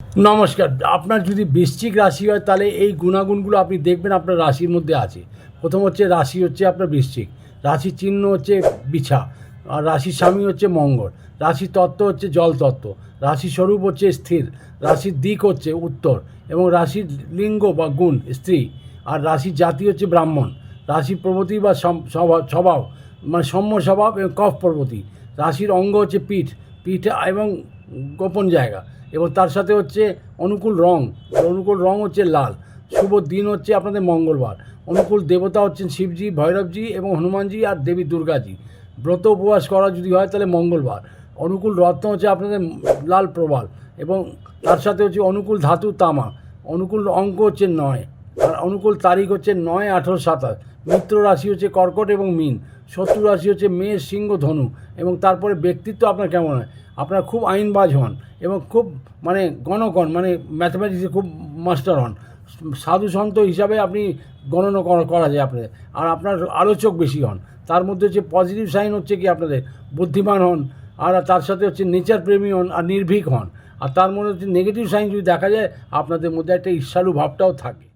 নমস্কার। আপনার যদি বৃশ্চিক রাশি হয় তাহলে এই গুণাগুণগুলো আপনি দেখবেন আপনার রাশির মধ্যে আছে। প্রথম হচ্ছে রাশি হচ্ছে আপনার বৃশ্চিক, রাশির চিহ্ন হচ্ছে বিছা, আর রাশির স্বামী হচ্ছে মঙ্গল, রাশির তত্ত্ব হচ্ছে জল তত্ত্ব, রাশির স্বরূপ হচ্ছে স্থির, রাশির দিক হচ্ছে উত্তর এবং রাশির লিঙ্গ বা গুণ স্ত্রী, আর রাশির জাতি হচ্ছে ব্রাহ্মণ, রাশির প্রবৃত্তি বা স্বভাব মানে সৌম্য স্বভাব এবং কফ প্রবৃত্তি, রাশির অঙ্গ হচ্ছে পিঠ এবং গোপন জায়গা, এবং তার সাথে হচ্ছে অনুকূল রং হচ্ছে লাল, শুভ দিন হচ্ছে আপনাদের মঙ্গলবার, অনুকূল দেবতা হচ্ছেন শিবজি, ভৈরবজি এবং হনুমানজি আর দেবী দুর্গাজি, ব্রত উপবাস করা যদি হয় তাহলে মঙ্গলবার, অনুকূল রত্ন হচ্ছে আপনাদের লাল প্রবাল এবং তার সাথে হচ্ছে অনুকূল ধাতু তামা, অনুকূল অঙ্ক হচ্ছে 9, আর অনুকূল তারিখ হচ্ছে 9-18-27, মিত্র রাশি হচ্ছে কর্কট এবং মীন, শত্রু রাশি হচ্ছে মেষ, সিংহ, ধনু। এবং তারপরে ব্যক্তিত্ব আপনার কেমন হয়, আপনার খুব আইনবাজ হন এবং খুব মানে গণকন মানে ম্যাথমেটিক্সে খুব মাস্টার হন, সাধু সন্ত হিসাবে আপনি গণনা করা যায় আপনাদের, আর আপনার আলোচক বেশি হন। তার মধ্যে হচ্ছে পজিটিভ সাইন হচ্ছে কি আপনাদের বুদ্ধিমান হন, আর তার সাথে হচ্ছে নেচার প্রেমী হন আর নির্ভীক হন। আর তার মধ্যে হচ্ছে নেগেটিভ সাইন যদি দেখা যায় আপনাদের মধ্যে একটা ঈর্ষালু ভাবটাও থাকে।